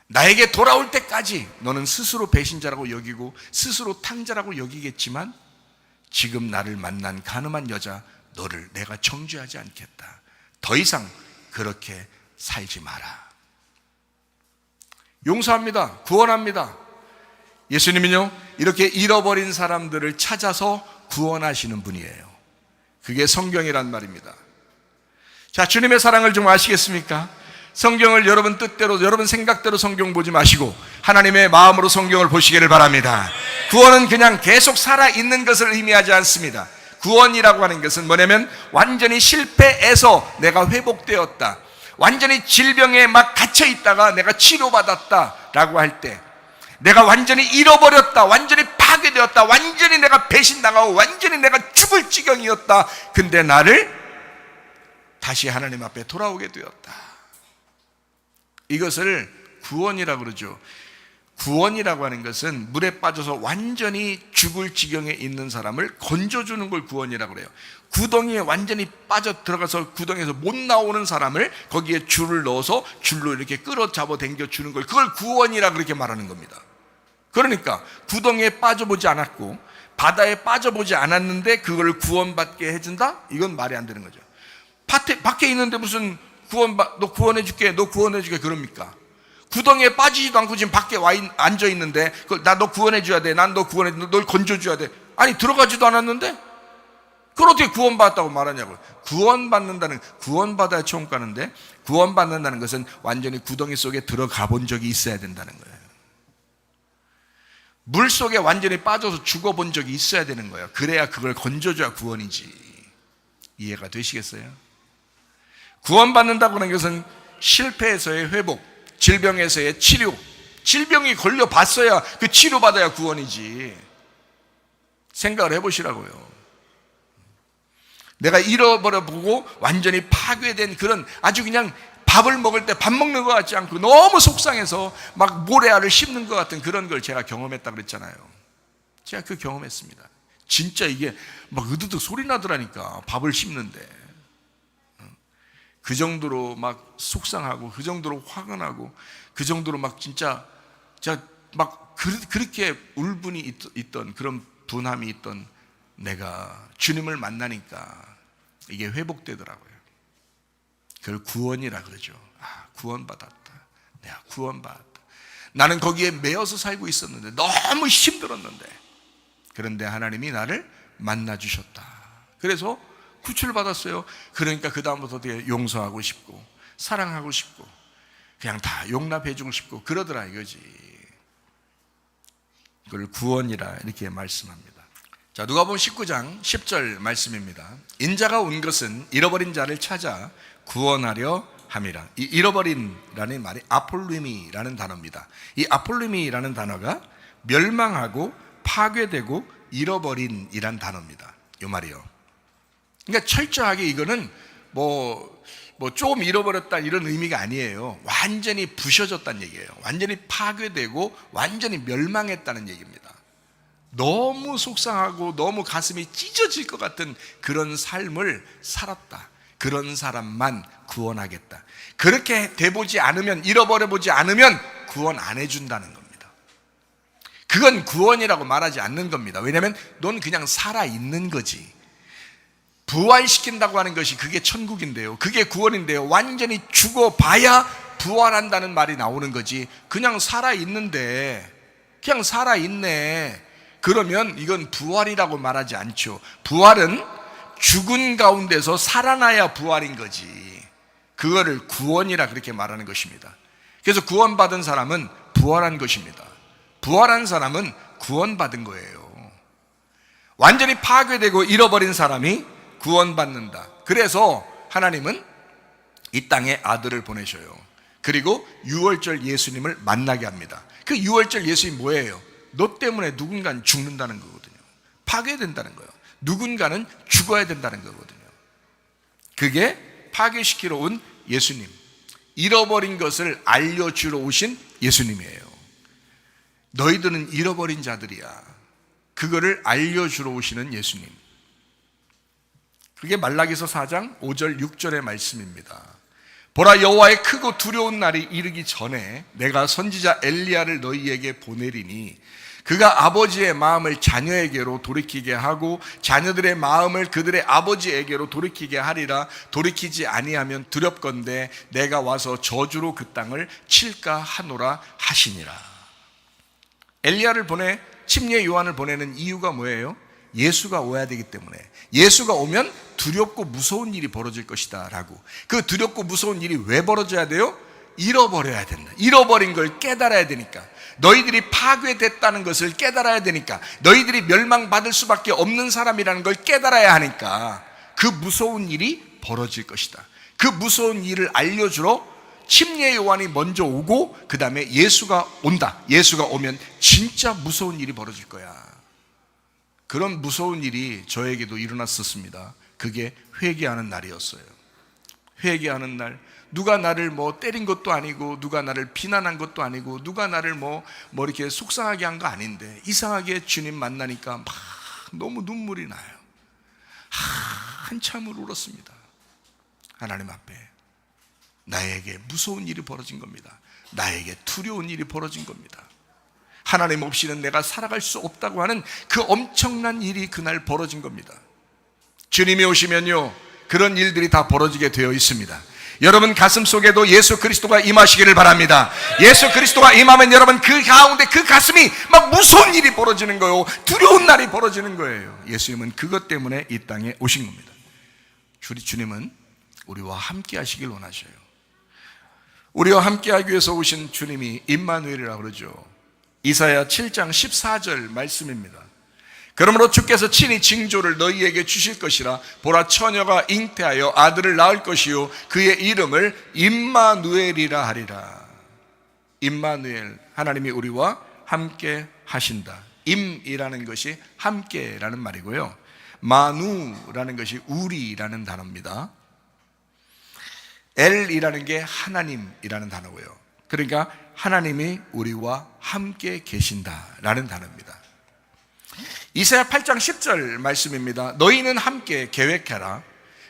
나에게 돌아올 때까지 너는 스스로 배신자라고 여기고 스스로 탕자라고 여기겠지만 지금 나를 만난 간음한 여자, 너를 내가 정죄하지 않겠다. 더 이상 그렇게 살지 마라. 용서합니다. 구원합니다. 예수님은요, 이렇게 잃어버린 사람들을 찾아서 구원하시는 분이에요. 그게 성경이란 말입니다. 자, 주님의 사랑을 좀 아시겠습니까? 성경을 여러분 뜻대로, 여러분 생각대로 성경 보지 마시고 하나님의 마음으로 성경을 보시기를 바랍니다. 구원은 그냥 계속 살아있는 것을 의미하지 않습니다. 구원이라고 하는 것은 뭐냐면 완전히 실패해서 내가 회복되었다, 완전히 질병에 막 갇혀있다가 내가 치료받았다 라고 할 때, 내가 완전히 잃어버렸다, 완전히 파괴되었다, 완전히 내가 배신당하고 완전히 내가 죽을 지경이었다, 근데 나를 다시 하나님 앞에 돌아오게 되었다. 이것을 구원이라고 그러죠. 구원이라고 하는 것은 물에 빠져서 완전히 죽을 지경에 있는 사람을 건져주는 걸 구원이라고 그래요. 구덩이에 완전히 빠져 들어가서 구덩이에서 못 나오는 사람을 거기에 줄을 넣어서 줄로 이렇게 끌어잡아 당겨주는 걸, 그걸 구원이라고 그렇게 말하는 겁니다. 그러니까 구덩이에 빠져보지 않았고 바다에 빠져보지 않았는데 그걸 구원받게 해준다? 이건 말이 안 되는 거죠. 밖에 있는데 무슨 너 구원해줄게 그럽니까? 구덩이에 빠지지도 않고 지금 밖에 앉아 있는데 나 너 구원해줘야 돼, 난 너 널 건져줘야 돼. 아니, 들어가지도 않았는데 그걸 어떻게 구원받았다고 말하냐고요. 구원받아야 천국 가는데, 구원받는다는 것은 완전히 구덩이 속에 들어가 본 적이 있어야 된다는 거예요. 물 속에 완전히 빠져서 죽어본 적이 있어야 되는 거예요. 그래야 그걸 건져줘야 구원이지. 이해가 되시겠어요? 구원받는다고 하는 것은 실패에서의 회복, 질병에서의 치료, 질병이 걸려봤어야 그 치료받아야 구원이지. 생각을 해보시라고요. 내가 잃어버려보고 완전히 파괴된 그런, 아주 그냥 밥을 먹을 때 밥 먹는 것 같지 않고 너무 속상해서 막 모래알을 씹는 것 같은 그런 걸 제가 경험했다고 그랬잖아요. 제가 그 경험했습니다. 진짜 이게 막 으드득 소리 나더라니까, 밥을 씹는데. 그 정도로 막 속상하고, 그 정도로 화가 나고, 그 정도로 막 진짜 제가 막 그렇게 울분이 있던, 그런 분함이 있던 내가 주님을 만나니까 이게 회복되더라고요. 그걸 구원이라 그러죠. 아, 구원받았다. 내가 구원받았다. 나는 거기에 매여서 살고 있었는데 너무 힘들었는데, 그런데 하나님이 나를 만나주셨다. 그래서 구출받았어요. 그러니까 그 다음부터 되게 용서하고 싶고 사랑하고 싶고 그냥 다 용납해주고 싶고 그러더라 이거지. 그걸 구원이라 이렇게 말씀합니다. 자, 누가복음 19장 10절 말씀입니다. 인자가 온 것은 잃어버린 자를 찾아 구원하려 함이라. 이 잃어버린라는 말이 아폴루미라는 단어입니다. 이 아폴루미라는 단어가 멸망하고 파괴되고 잃어버린이란 단어입니다. 이 말이요. 그러니까 철저하게 이거는 뭐 조금 잃어버렸다 이런 의미가 아니에요. 완전히 부셔졌다는 얘기예요. 완전히 파괴되고 완전히 멸망했다는 얘기입니다. 너무 속상하고 너무 가슴이 찢어질 것 같은 그런 삶을 살았다. 그런 사람만 구원하겠다. 그렇게 돼보지 않으면, 잃어버려보지 않으면 구원 안 해준다는 겁니다. 그건 구원이라고 말하지 않는 겁니다. 왜냐하면 넌 그냥 살아있는 거지. 부활시킨다고 하는 것이 그게 천국인데요, 그게 구원인데요, 완전히 죽어봐야 부활한다는 말이 나오는 거지. 그냥 살아있는데 그냥 살아있네, 그러면 이건 부활이라고 말하지 않죠. 부활은 죽은 가운데서 살아나야 부활인 거지. 그거를 구원이라 그렇게 말하는 것입니다. 그래서 구원받은 사람은 부활한 것입니다. 부활한 사람은 구원받은 거예요. 완전히 파괴되고 잃어버린 사람이 구원받는다. 그래서 하나님은 이 땅에 아들을 보내셔요. 그리고 유월절 예수님을 만나게 합니다. 그 유월절 예수님 뭐예요? 너 때문에 누군가는 죽는다는 거거든요. 파괴된다는 거예요. 누군가는 죽어야 된다는 거거든요. 그게 파괴시키러 온 예수님, 잃어버린 것을 알려주러 오신 예수님이에요. 너희들은 잃어버린 자들이야. 그거를 알려주러 오시는 예수님. 그게 말라기서 4장 5절 6절의 말씀입니다. 보라, 여호와의 크고 두려운 날이 이르기 전에 내가 선지자 엘리야를 너희에게 보내리니 그가 아버지의 마음을 자녀에게로 돌이키게 하고 자녀들의 마음을 그들의 아버지에게로 돌이키게 하리라. 돌이키지 아니하면 두렵건대 내가 와서 저주로 그 땅을 칠까 하노라 하시니라. 엘리야를 보내 침례 요한을 보내는 이유가 뭐예요? 예수가 오야 되기 때문에. 예수가 오면 두렵고 무서운 일이 벌어질 것이다 라고. 그 두렵고 무서운 일이 왜 벌어져야 돼요? 잃어버려야 된다. 잃어버린 걸 깨달아야 되니까. 너희들이 파괴됐다는 것을 깨달아야 되니까. 너희들이 멸망받을 수밖에 없는 사람이라는 걸 깨달아야 하니까 그 무서운 일이 벌어질 것이다. 그 무서운 일을 알려주러 침례 요한이 먼저 오고 그 다음에 예수가 온다. 예수가 오면 진짜 무서운 일이 벌어질 거야. 그런 무서운 일이 저에게도 일어났었습니다. 그게 회개하는 날이었어요. 회개하는 날. 누가 나를 때린 것도 아니고 누가 나를 비난한 것도 아니고 누가 나를 이렇게 속상하게 한 거 아닌데 이상하게 주님 만나니까 막 너무 눈물이 나요. 한참을 울었습니다. 하나님 앞에 나에게 무서운 일이 벌어진 겁니다. 나에게 두려운 일이 벌어진 겁니다. 하나님 없이는 내가 살아갈 수 없다고 하는 그 엄청난 일이 그날 벌어진 겁니다. 주님이 오시면요, 그런 일들이 다 벌어지게 되어 있습니다. 여러분 가슴 속에도 예수 그리스도가 임하시기를 바랍니다. 예수 그리스도가 임하면 여러분 그 가운데 그 가슴이 막 무서운 일이 벌어지는 거예요. 두려운 날이 벌어지는 거예요. 예수님은 그것 때문에 이 땅에 오신 겁니다. 주님은 우리와 함께 하시길 원하셔요. 우리와 함께 하기 위해서 오신 주님이 임마누엘이라고 그러죠. 이사야 7장 14절 말씀입니다. 그러므로 주께서 친히 징조를 너희에게 주실 것이라. 보라, 처녀가 잉태하여 아들을 낳을 것이요 그의 이름을 임마누엘이라 하리라. 임마누엘, 하나님이 우리와 함께 하신다. 임이라는 것이 함께라는 말이고요, 마누라는 것이 우리라는 단어입니다. 엘이라는 게 하나님이라는 단어고요. 그러니까 하나님이 우리와 함께 계신다라는 단어입니다. 이사야 8장 10절 말씀입니다. 너희는 함께 계획해라.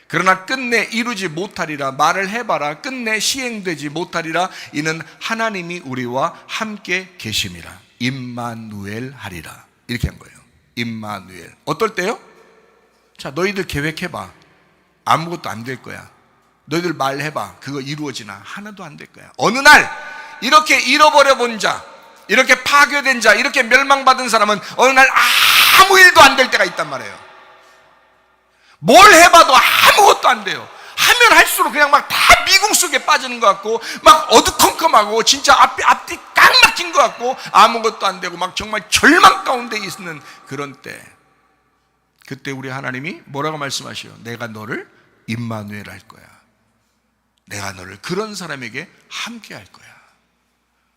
그러나 끝내 이루지 못하리라. 말을 해봐라. 끝내 시행되지 못하리라. 이는 하나님이 우리와 함께 계심이라. 임마누엘 하리라. 이렇게 한 거예요. 임마누엘. 어떨 때요? 자, 너희들 계획해봐. 아무것도 안 될 거야. 너희들 말해봐. 그거 이루어지나? 하나도 안 될 거야. 어느 날 이렇게 잃어버려 본 자, 이렇게 파괴된 자, 이렇게 멸망받은 사람은 어느 날 아무 일도 안 될 때가 있단 말이에요. 뭘 해봐도 아무것도 안 돼요. 하면 할수록 그냥 막 다 미궁 속에 빠지는 것 같고 막 어두컴컴하고 진짜 앞뒤 깡 막힌 것 같고 아무것도 안 되고 막 정말 절망 가운데 있는 그런 때, 그때 우리 하나님이 뭐라고 말씀하셔요? 내가 너를 임마누엘 할 거야. 내가 너를 그런 사람에게 함께 할 거야.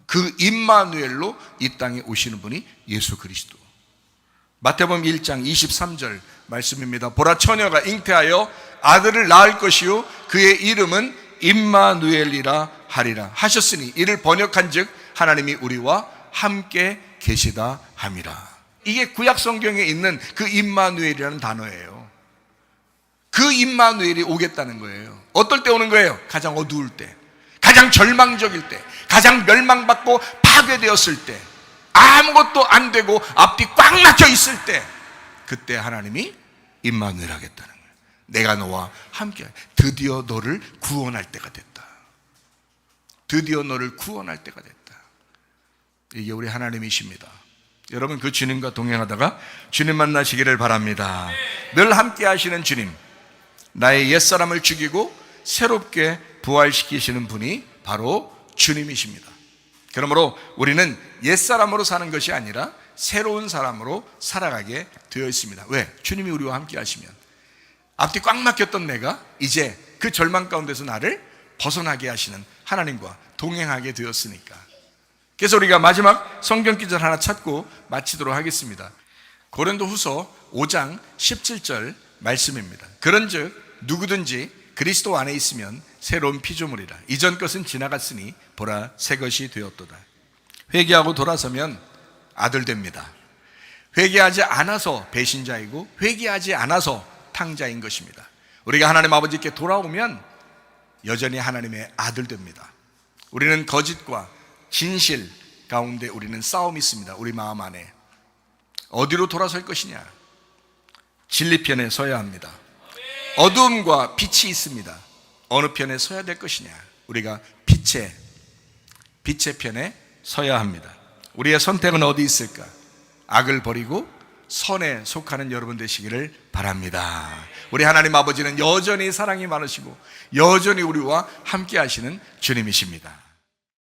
그 임마누엘로 이 땅에 오시는 분이 예수 그리스도. 마태복음 1장 23절 말씀입니다. 보라, 처녀가 잉태하여 아들을 낳을 것이요 그의 이름은 임마누엘이라 하리라 하셨으니 이를 번역한즉 하나님이 우리와 함께 계시다 함이라. 이게 구약 성경에 있는 그 임마누엘이라는 단어예요. 그 임마누엘이 오겠다는 거예요. 어떨 때 오는 거예요? 가장 어두울 때, 가장 절망적일 때, 가장 멸망받고 파괴되었을 때, 아무것도 안 되고 앞뒤 꽉 막혀 있을 때, 그때 하나님이 임마누엘 하겠다는 거예요. 내가 너와 함께, 드디어 너를 구원할 때가 됐다. 드디어 너를 구원할 때가 됐다. 이게 우리 하나님이십니다. 여러분, 그 주님과 동행하다가 주님 만나시기를 바랍니다. 늘 함께 하시는 주님, 나의 옛사람을 죽이고 새롭게 부활시키시는 분이 바로 주님이십니다. 그러므로 우리는 옛사람으로 사는 것이 아니라 새로운 사람으로 살아가게 되어 있습니다. 왜? 주님이 우리와 함께 하시면 앞뒤 꽉 막혔던 내가 이제 그 절망 가운데서 나를 벗어나게 하시는 하나님과 동행하게 되었으니까. 그래서 우리가 마지막 성경 기절 하나 찾고 마치도록 하겠습니다. 고린도후서 5장 17절 말씀입니다. 그런즉 누구든지 그리스도 안에 있으면 새로운 피조물이라. 이전 것은 지나갔으니 보라 새 것이 되었도다. 회개하고 돌아서면 아들 됩니다. 회개하지 않아서 배신자이고 회개하지 않아서 탕자인 것입니다. 우리가 하나님 아버지께 돌아오면 여전히 하나님의 아들 됩니다. 우리는 거짓과 진실 가운데 우리는 싸움이 있습니다. 우리 마음 안에 어디로 돌아설 것이냐? 진리편에 서야 합니다. 어두움과 빛이 있습니다. 어느 편에 서야 될 것이냐? 우리가 빛의 편에 서야 합니다. 우리의 선택은 어디 있을까? 악을 버리고 선에 속하는 여러분 되시기를 바랍니다. 우리 하나님 아버지는 여전히 사랑이 많으시고 여전히 우리와 함께 하시는 주님이십니다.